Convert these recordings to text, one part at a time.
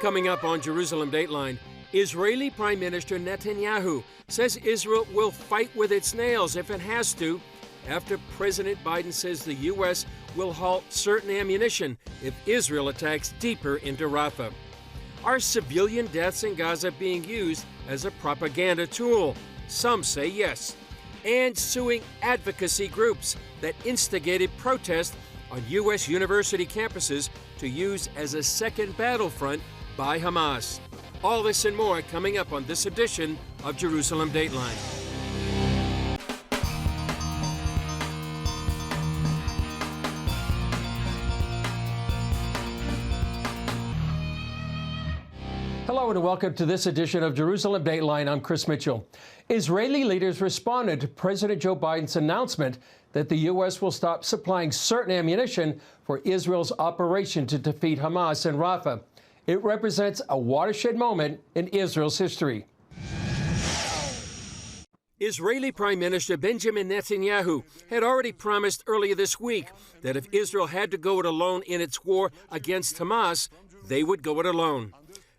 Coming up on Jerusalem Dateline, Israeli Prime Minister Netanyahu says Israel will fight with its nails if it has to, after President Biden says the U.S. will halt certain ammunition if Israel attacks deeper into Rafah. Are civilian deaths in Gaza being used as a propaganda tool? Some say yes. And suing advocacy groups that instigated protests on U.S. university campuses to use as a second battlefront by Hamas. All this and more coming up on this edition of Jerusalem Dateline. Hello and welcome to this edition of Jerusalem Dateline. I'm Chris Mitchell. Israeli leaders responded to President Joe Biden's announcement that the U.S. will stop supplying certain ammunition for Israel's operation to defeat Hamas in Rafah. It represents a watershed moment in Israel's history. Israeli Prime Minister Benjamin Netanyahu had already promised earlier this week that if Israel had to go it alone in its war against Hamas, they would go it alone.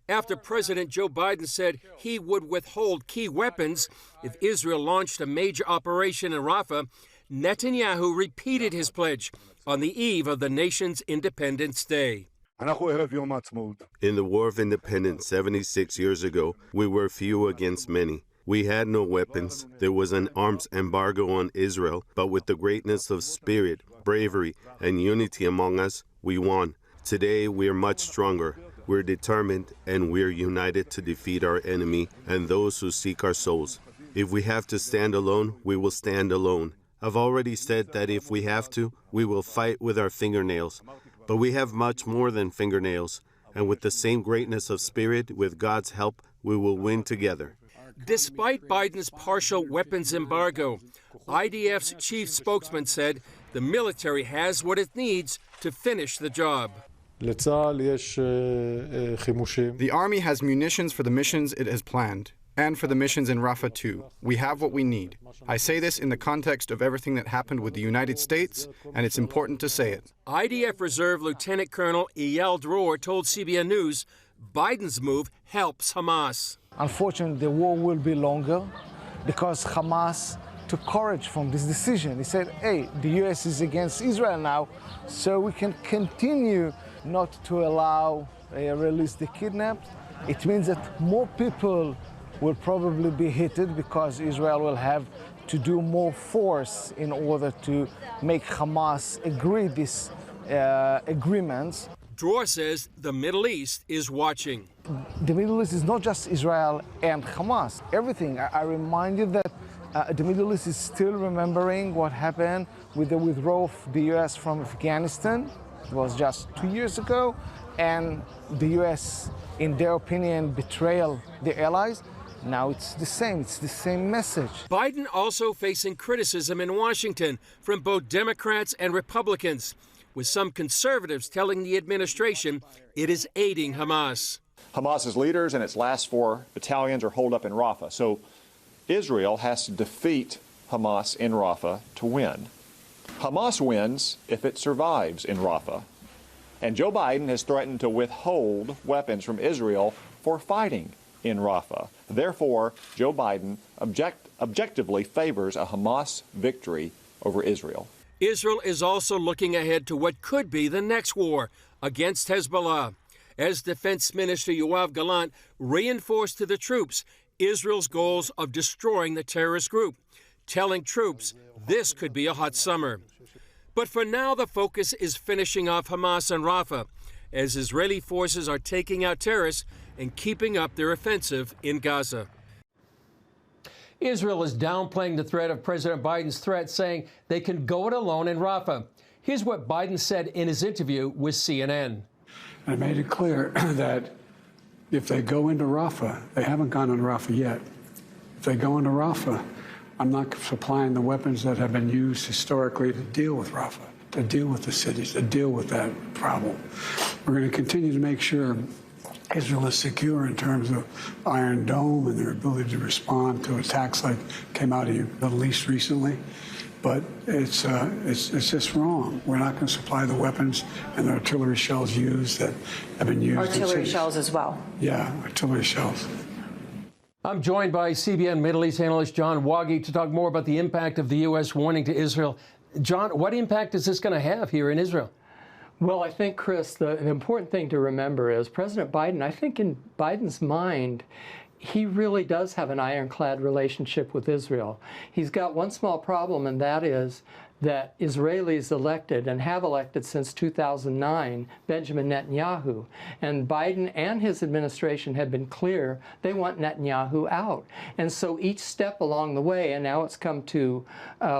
After President Joe Biden said he would withhold key weapons if Israel launched a major operation in Rafah, Netanyahu repeated his pledge on the eve of the nation's Independence Day. In the War of Independence 76 years ago, we were few against many. We had no weapons. There was an arms embargo on Israel, but with the greatness of spirit, bravery, and unity among us, we won. Today, we are much stronger. We're determined, and we're united to defeat our enemy and those who seek our souls. If we have to stand alone, we will stand alone. I've already said that if we have to, we will fight with our fingernails. But we have much more than fingernails, and with the same greatness of spirit, with God's help, we will win together. Despite Biden's partial weapons embargo, IDF's chief spokesman said the military has what it needs to finish the job. The Army has munitions for the missions it has planned, and for the missions in Rafah too. We have what we need. I say this in the context of everything that happened with the United States, and it's important to say it. IDF Reserve Lieutenant Colonel Eyal Dror told CBN News Biden's move helps Hamas. Unfortunately, the war will be longer because Hamas took courage from this decision. He said, hey, the U.S. is against Israel now, so we can continue not to allow release the kidnapped. It means that more people will probably be hit because Israel will have to do more force in order to make Hamas agree these agreements. Dror says the Middle East is watching. The Middle East is not just Israel and Hamas. Everything. I remind you that the Middle East is still remembering what happened with the withdrawal of the U.S. from Afghanistan. It was just 2 years ago, and the U.S., in their opinion, betrayed their allies. Now it's the same message. Biden also facing criticism in Washington from both Democrats and Republicans, with some conservatives telling the administration it is aiding Hamas. Hamas's leaders and its last 4 battalions are holed up in Rafah, so Israel has to defeat Hamas in Rafah to win. Hamas wins if it survives in Rafah. And Joe Biden has threatened to withhold weapons from Israel for fighting in Rafah. Therefore, Joe Biden objectively favors a Hamas victory over Israel. Israel is also looking ahead to what could be the next war against Hezbollah, as Defense Minister Yoav Gallant reinforced to the troops Israel's goals of destroying the terrorist group, telling troops this could be a hot summer. But for now, the focus is finishing off Hamas and Rafah, as Israeli forces are taking out terrorists and keeping up their offensive in Gaza. Israel is downplaying the threat of President Biden's threat, saying they can go it alone in Rafah. Here's what Biden said in his interview with CNN. I made it clear that if they go into Rafah, they haven't gone into Rafah yet. If they go into Rafah, I'm not supplying the weapons that have been used historically to deal with Rafah, to deal with the cities, to deal with that problem. We're going to continue to make sure Israel is secure in terms of Iron Dome and their ability to respond to attacks like came out of the Middle East recently. but it's just wrong. We're not going to supply the weapons and the artillery shells used that have been used. Artillery shells as well. Yeah, artillery shells. I'm joined by CBN Middle East analyst John Waggy to talk more about the impact of the U.S. warning to Israel. John, what impact is this going to have here in Israel? Well, I think, Chris, the important thing to remember is President Biden, I think in Biden's mind, he really does have an ironclad relationship with Israel. He's got one small problem, and that is that Israelis elected and have elected since 2009 Benjamin Netanyahu. And Biden and his administration have been clear they want Netanyahu out. And so each step along the way, and now it's come to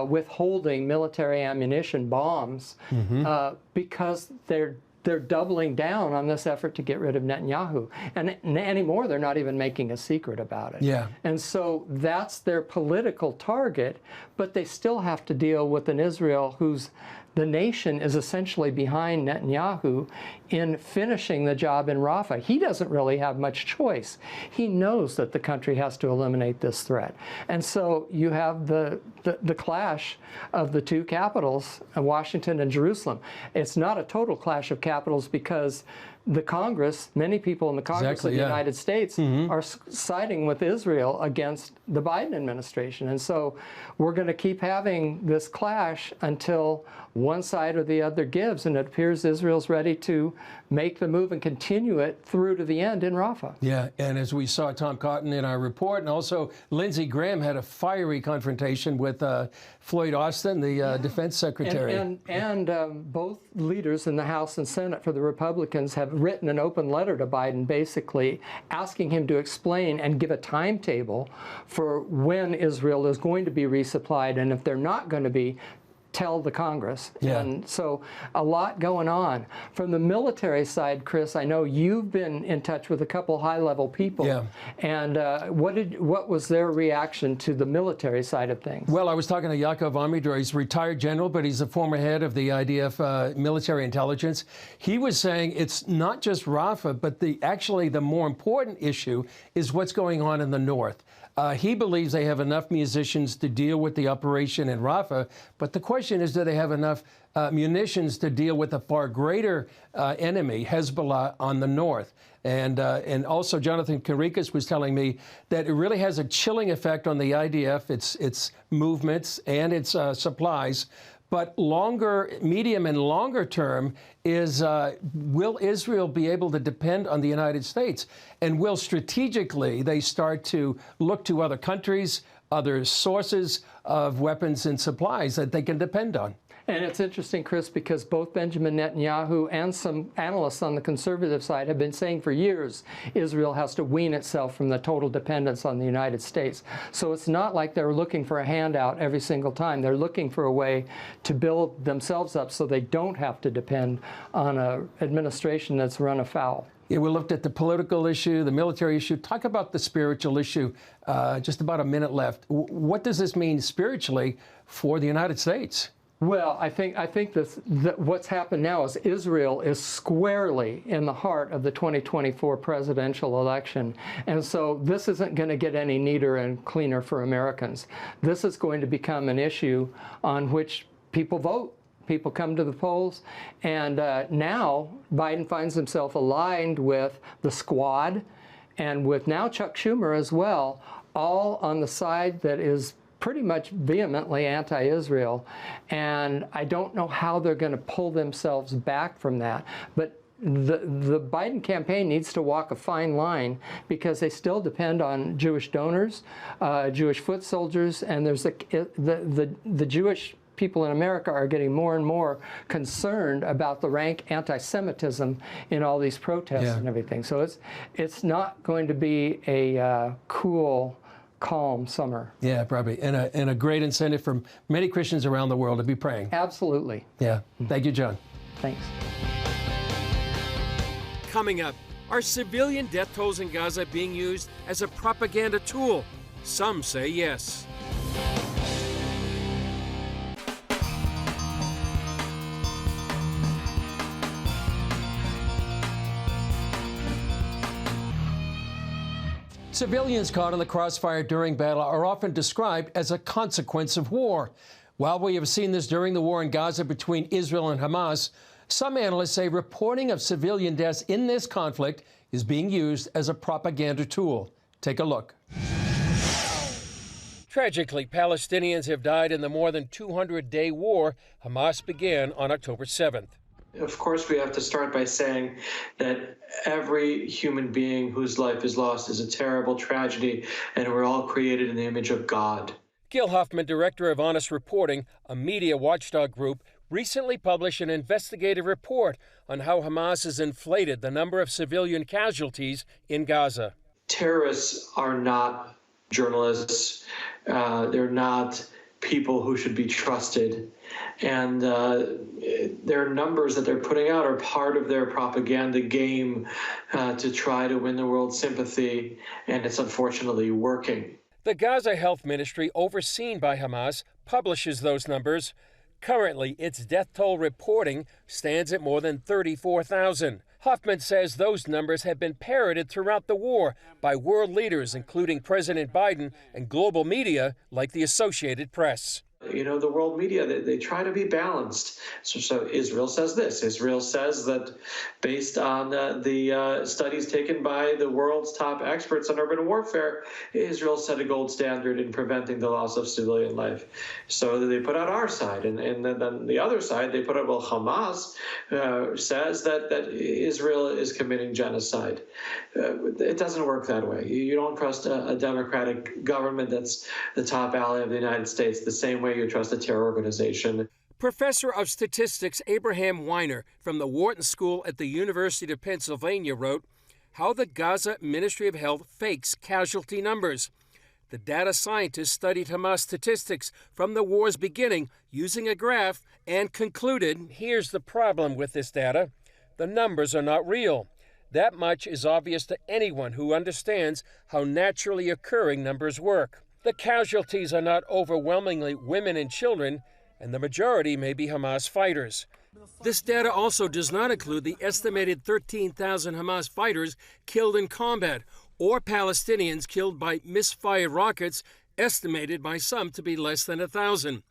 withholding military ammunition, bombs, because they're doubling down on this effort to get rid of Netanyahu. And anymore, they're not even making a secret about it. Yeah. And so that's their political target, but they still have to deal with an Israel the nation is essentially behind Netanyahu in finishing the job in Rafah. He doesn't really have much choice. He knows that the country has to eliminate this threat. And so you have the clash of the two capitals, Washington and Jerusalem. It's not a total clash of capitals because the Congress, many people in the Congress of the United States are siding with Israel against the Biden administration. And so we're going to keep having this clash until one side or the other gives. And it appears Israel's ready to make the move and continue it through to the end in Rafah. Yeah, and as we saw Tom Cotton in our report, and also Lindsey Graham had a fiery confrontation with Floyd Austin, the defense secretary. And both leaders in the House and Senate for the Republicans have written an open letter to Biden basically asking him to explain and give a timetable for when Israel is going to be resupplied, and if they're not going to be, tell the Congress. Yeah. And so a lot going on. From the military side, Chris, I know you've been in touch with a couple high-level people. Yeah. And what was their reaction to the military side of things? Well, I was talking to Yaakov Amidor. He's a retired general, but he's a former head of the IDF military intelligence. He was saying it's not just Rafah, but actually the more important issue is what's going on in the north. He believes they have enough musicians to deal with the operation in Rafah, but the question is, do they have enough munitions to deal with a far greater enemy, Hezbollah, on the north? And also, Jonathan Conricus was telling me that it really has a chilling effect on the IDF, its movements and its supplies. But medium and longer term is, will Israel be able to depend on the United States? And will strategically they start to look to other countries, other sources of weapons and supplies that they can depend on? And it's interesting, Chris, because both Benjamin Netanyahu and some analysts on the conservative side have been saying for years Israel has to wean itself from the total dependence on the United States. So it's not like they're looking for a handout every single time. They're looking for a way to build themselves up so they don't have to depend on an administration that's run afoul. Yeah, we looked at the political issue, the military issue. Talk about the spiritual issue. Just about a minute left. What does this mean spiritually for the United States? Well, I think that what's happened now is Israel is squarely in the heart of the 2024 presidential election. And so this isn't going to get any neater and cleaner for Americans. This is going to become an issue on which people vote. People come to the polls. And now Biden finds himself aligned with the Squad and with now Chuck Schumer as well, all on the side that is pretty much vehemently anti-Israel, and I don't know how they're going to pull themselves back from that. But the Biden campaign needs to walk a fine line because they still depend on Jewish donors, Jewish foot soldiers, and there's the Jewish people in America are getting more and more concerned about the rank anti-Semitism in all these protests and everything. So it's not going to be a cool, calm summer. Yeah, probably. And a great incentive for many Christians around the world to be praying. Absolutely. Yeah. Thank you, John. Thanks. Coming up, are civilian death tolls in Gaza being used as a propaganda tool? Some say yes. Civilians caught in the crossfire during battle are often described as a consequence of war. While we have seen this during the war in Gaza between Israel and Hamas, some analysts say reporting of civilian deaths in this conflict is being used as a propaganda tool. Take a look. Tragically, Palestinians have died in the more than 200-day war Hamas began on October 7th. Of course, we have to start by saying that every human being whose life is lost is a terrible tragedy, and we're all created in the image of God. Gil Huffman, director of Honest Reporting, a media watchdog group, recently published an investigative report on how Hamas has inflated the number of civilian casualties in Gaza. Terrorists are not journalists. They're not people who should be trusted. And their numbers that they're putting out are part of their propaganda game to try to win the world's sympathy, and it's unfortunately working. The Gaza Health Ministry, overseen by Hamas, publishes those numbers. Currently, its death toll reporting stands at more than 34,000. Huffman says those numbers have been parroted throughout the war by world leaders, including President Biden and global media like the Associated Press. You know, the world media, they try to be balanced. So Israel says this. Israel says that based on the studies taken by the world's top experts on urban warfare, Israel set a gold standard in preventing the loss of civilian life. So they put out our side. And then the other side, they put out, well, Hamas says that Israel is committing genocide. It doesn't work that way. You don't trust a democratic government that's the top ally of the United States the same way you trust a terror organization. Professor of Statistics Abraham Weiner from the Wharton School at the University of Pennsylvania wrote how the Gaza Ministry of Health fakes casualty numbers. The data scientists studied Hamas statistics from the war's beginning using a graph and concluded, here's the problem with this data. The numbers are not real. That much is obvious to anyone who understands how naturally occurring numbers work. The casualties are not overwhelmingly women and children, and the majority may be Hamas fighters. This data also does not include the estimated 13,000 Hamas fighters killed in combat or Palestinians killed by misfired rockets, estimated by some to be less than 1,000.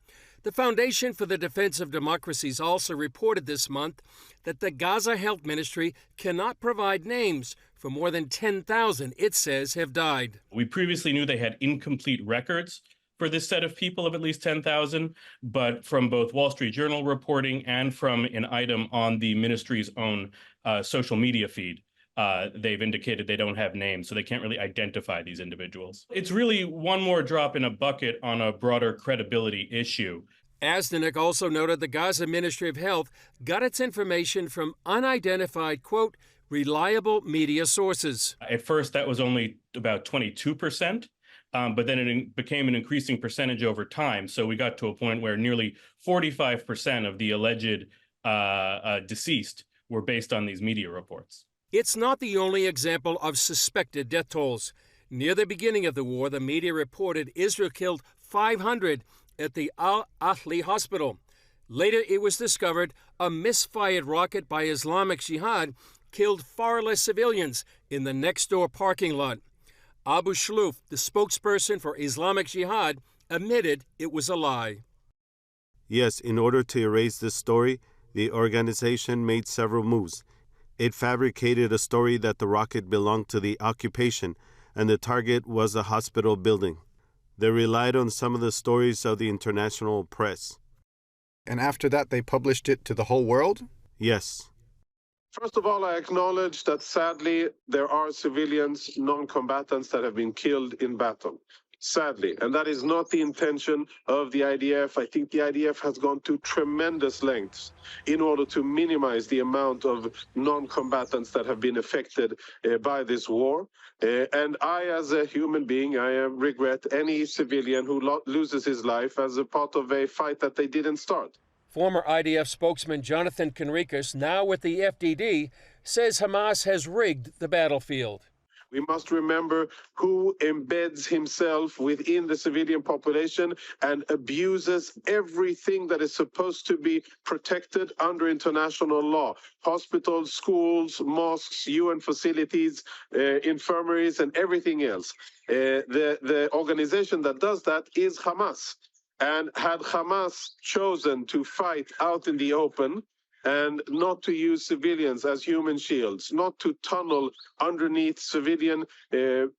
The Foundation for the Defense of Democracies also reported this month that the Gaza Health Ministry cannot provide names for more than 10,000 it says have died. We previously knew they had incomplete records for this set of people of at least 10,000, but from both Wall Street Journal reporting and from an item on the ministry's own social media feed, they've indicated they don't have names, so they can't really identify these individuals. It's really one more drop in a bucket on a broader credibility issue. Asdanik also noted the Gaza Ministry of Health got its information from unidentified, quote, reliable media sources. At first, that was only about 22%, but then it became an increasing percentage over time. So we got to a point where nearly 45% of the alleged deceased were based on these media reports. It's not the only example of suspected death tolls. Near the beginning of the war, the media reported Israel killed 500 at the Al-Ahli hospital. Later, it was discovered a misfired rocket by Islamic Jihad killed far less civilians in the next-door parking lot. Abu Shlouf, the spokesperson for Islamic Jihad, admitted it was a lie. Yes, in order to erase this story, the organization made several moves. It fabricated a story that the rocket belonged to the occupation and the target was a hospital building. They relied on some of the stories of the international press. And after that, they published it to the whole world? Yes. First of all, I acknowledge that sadly, there are civilians, non-combatants that have been killed in battle. Sadly. And that is not the intention of the IDF. I think the IDF has gone to tremendous lengths in order to minimize the amount of non-combatants that have been affected by this war. And I, as a human being, I regret any civilian who loses his life as a part of a fight that they didn't start. Former IDF spokesman Jonathan Conricus, now with the FDD, says Hamas has rigged the battlefield. We must remember who embeds himself within the civilian population and abuses everything that is supposed to be protected under international law. Hospitals, schools, mosques, UN facilities, infirmaries, and everything else. The organization that does that is Hamas. And had Hamas chosen to fight out in the open and not to use civilians as human shields, not to tunnel underneath civilian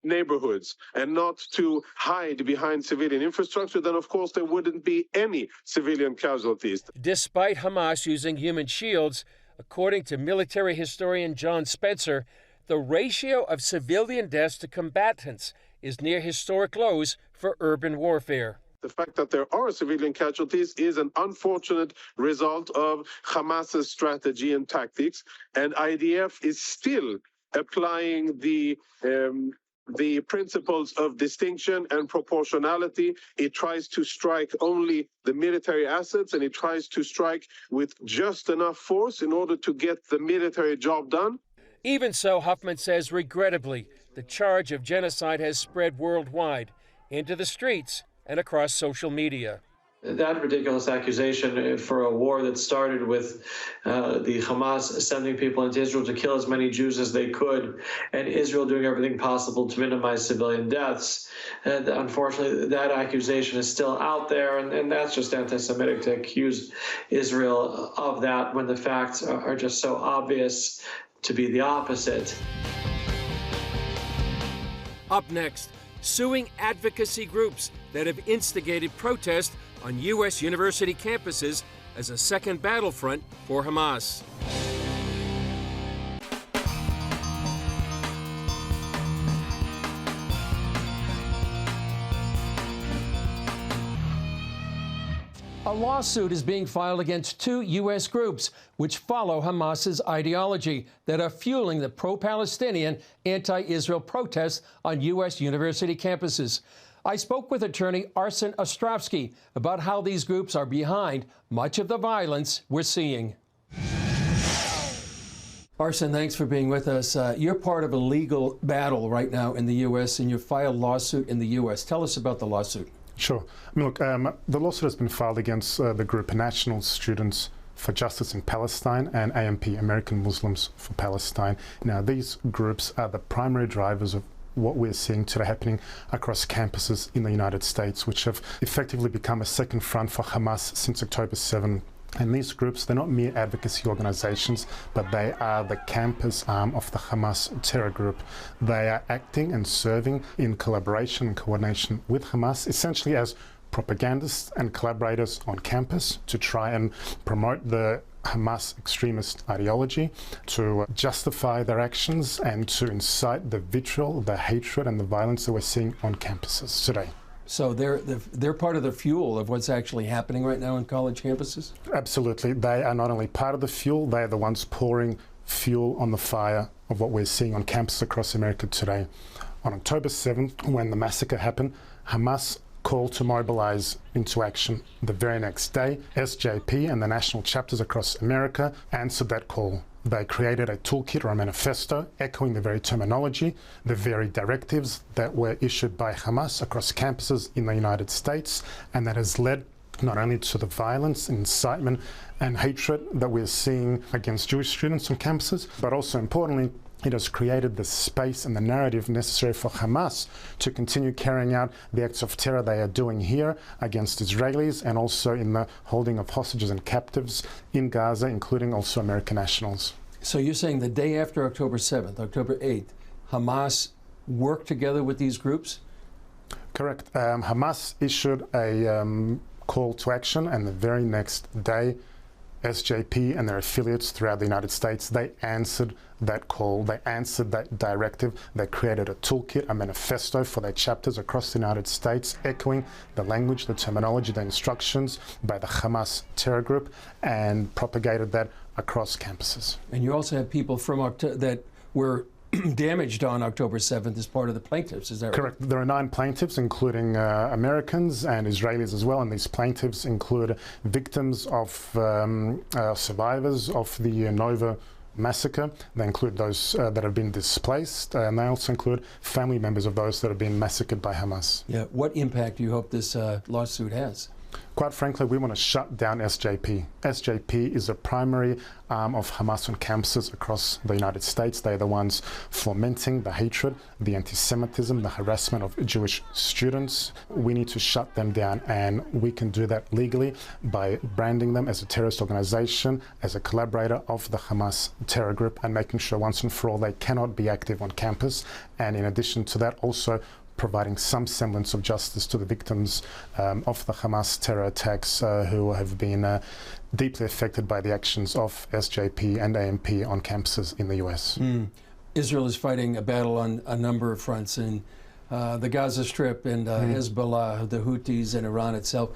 neighborhoods, and not to hide behind civilian infrastructure, then of course there wouldn't be any civilian casualties. Despite Hamas using human shields, according to military historian John Spencer, the ratio of civilian deaths to combatants is near historic lows for urban warfare. The fact that there are civilian casualties is an unfortunate result of Hamas's strategy and tactics, and IDF is still applying the principles of distinction and proportionality. It tries to strike only the military assets, and it tries to strike with just enough force in order to get the military job done. Even so, Huffman says, regrettably, the charge of genocide has spread worldwide into the streets and across social media. That ridiculous accusation for a war that started with the Hamas sending people into Israel to kill as many Jews as they could, and Israel doing everything possible to minimize civilian deaths. And unfortunately, that accusation is still out there, and that's just anti-Semitic to accuse Israel of that when the facts are just so obvious to be the opposite. Up next, suing advocacy groups that have instigated protests on U.S. university campuses as a second battlefront for Hamas. A lawsuit is being filed against two U.S. groups which follow Hamas's ideology that are fueling the pro-Palestinian, anti-Israel protests on U.S. university campuses. I spoke with attorney Arsen Ostrovsky about how these groups are behind much of the violence we're seeing. Arsen, thanks for being with us. You're part of a legal battle right now in the U.S., and you filed a lawsuit in the U.S. Tell us about the lawsuit. Sure. I mean, look, the lawsuit has been filed against the group National Students for Justice in Palestine and AMP, American Muslims for Palestine. Now, these groups are the primary drivers of what we're seeing today happening across campuses in the United States, which have effectively become a second front for Hamas since October 7. And these groups, they're not mere advocacy organizations, but they are the campus arm of the Hamas terror group. They are acting and serving in collaboration and coordination with Hamas, essentially as propagandists and collaborators on campus to try and promote the Hamas extremist ideology, to justify their actions and to incite the vitriol, the hatred and the violence that we're seeing on campuses today. So they're part of the fuel of what's actually happening right now on college campuses? Absolutely. They are not only part of the fuel, they are the ones pouring fuel on the fire of what we're seeing on campuses across America today. On October 7th, when the massacre happened, Hamas called to mobilize into action. The very next day, SJP and the national chapters across America answered that call. They created a toolkit or a manifesto echoing the very terminology, the very directives that were issued by Hamas across campuses in the United States, and that has led not only to the violence, incitement and hatred that we're seeing against Jewish students on campuses, but also importantly, it has created the space and the narrative necessary for Hamas to continue carrying out the acts of terror they are doing here against Israelis and also in the holding of hostages and captives in Gaza, including also American nationals. So you're saying the day after October 7th, October 8th, Hamas worked together with these groups? Correct. Hamas issued a call to action, and the very next day, SJP and their affiliates throughout the United States, they answered that call, they answered that directive, they created a toolkit, a manifesto for their chapters across the United States, echoing the language, the terminology, the instructions by the Hamas terror group, and propagated that across campuses. And you also have people from that were damaged on October 7th as part of the plaintiffs, is that right? Correct. There are 9 plaintiffs, including Americans and Israelis as well, and these plaintiffs include victims of survivors of the Nova massacre. They include those that have been displaced, and they also include family members of those that have been massacred by Hamas. Yeah. What impact do you hope this lawsuit has? Quite frankly, we want to shut down SJP. SJP is a primary arm of Hamas on campuses across the United States. They're the ones fomenting the hatred, the anti-Semitism, the harassment of Jewish students. We need to shut them down, and we can do that legally by branding them as a terrorist organization, as a collaborator of the Hamas terror group, and making sure once and for all they cannot be active on campus. And in addition to that, also providing some semblance of justice to the victims of the Hamas terror attacks who have been deeply affected by the actions of SJP and AMP on campuses in the US. Israel is fighting a battle on a number of fronts in the Gaza Strip and Hezbollah, the Houthis, and Iran itself.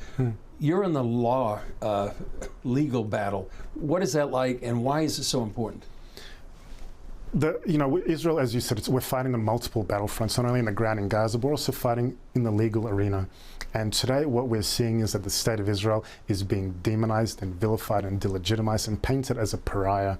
You're in the legal battle. What is that like, and why is it so important? Israel, as you said, we're fighting on multiple battlefronts, not only in the ground in Gaza, but we're also fighting in the legal arena. And today what we're seeing is that the state of Israel is being demonized and vilified and delegitimized and painted as a pariah,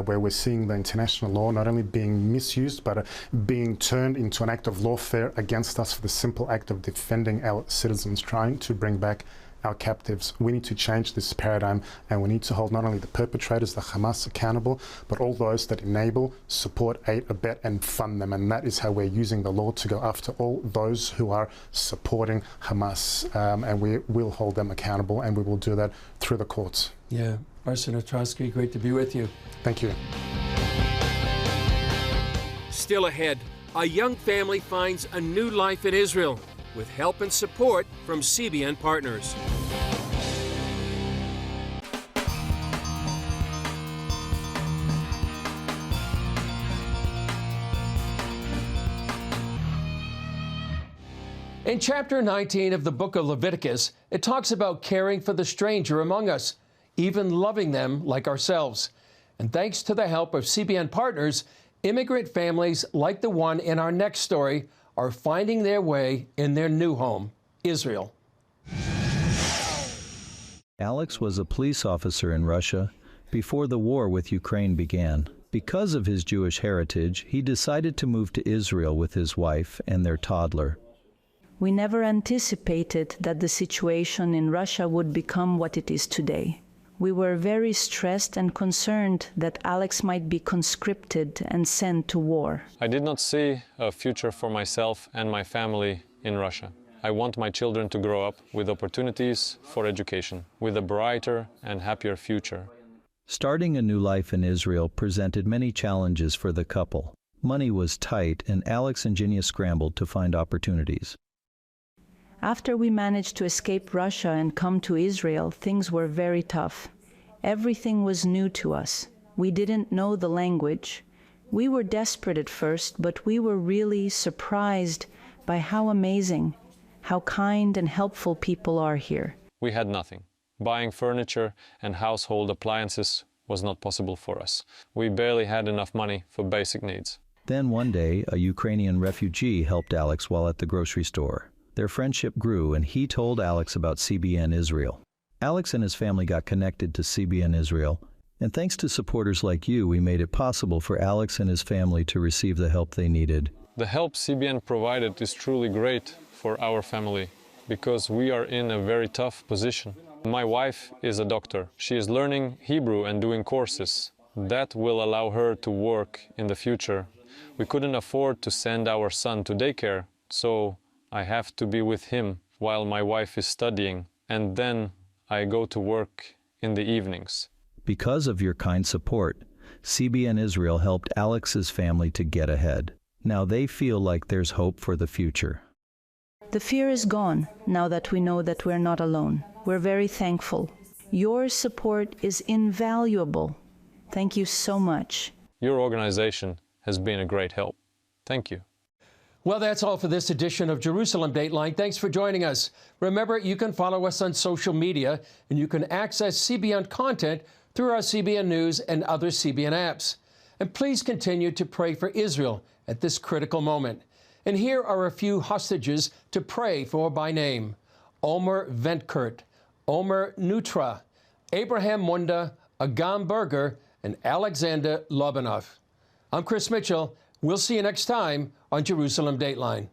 where we're seeing the international law not only being misused, but being turned into an act of lawfare against us for the simple act of defending our citizens, trying to bring back our captives. We need to change this paradigm, and we need to hold not only the perpetrators, the Hamas, accountable, but all those that enable, support, aid, abet, and fund them. And that is how we're using the law to go after all those who are supporting Hamas. And we will hold them accountable, and we will do that through the courts. Yeah. Arsen Ostrowski, great to be with you. Thank you. Still ahead, a young family finds a new life in Israel with help and support from CBN partners. In chapter 19 of the book of Leviticus, it talks about caring for the stranger among us, even loving them like ourselves. And thanks to the help of CBN partners, immigrant families like the one in our next story are finding their way in their new home, Israel. Alex was a police officer in Russia before the war with Ukraine began. Because of his Jewish heritage, he decided to move to Israel with his wife and their toddler. We never anticipated that the situation in Russia would become what it is today. We were very stressed and concerned that Alex might be conscripted and sent to war. I did not see a future for myself and my family in Russia. I want my children to grow up with opportunities for education, with a brighter and happier future. Starting a new life in Israel presented many challenges for the couple. Money was tight, and Alex and Ginia scrambled to find opportunities. After we managed to escape Russia and come to Israel, things were very tough. Everything was new to us. We didn't know the language. We were desperate at first, but we were really surprised by how amazing, how kind and helpful people are here. We had nothing. Buying furniture and household appliances was not possible for us. We barely had enough money for basic needs. Then one day, a Ukrainian refugee helped Alex while at the grocery store. Their friendship grew, and he told Alex about CBN Israel. Alex and his family got connected to CBN Israel, and thanks to supporters like you, we made it possible for Alex and his family to receive the help they needed. The help CBN provided is truly great for our family, because we are in a very tough position. My wife is a doctor. She is learning Hebrew and doing courses. That will allow her to work in the future. We couldn't afford to send our son to daycare, so I have to be with him while my wife is studying, and then I go to work in the evenings. Because of your kind support, CBN Israel helped Alex's family to get ahead. Now they feel like there's hope for the future. The fear is gone now that we know that we're not alone. We're very thankful. Your support is invaluable. Thank you so much. Your organization has been a great help. Thank you. Well, that's all for this edition of Jerusalem Dateline. Thanks for joining us. Remember, you can follow us on social media, and you can access CBN content through our CBN News and other CBN apps. And please continue to pray for Israel at this critical moment. And here are a few hostages to pray for by name: Omer Ventkert, Omer Nutra, Abraham Munda, Agam Berger, and Alexander Lobanov. I'm Chris Mitchell. We'll see you next time on Jerusalem Dateline.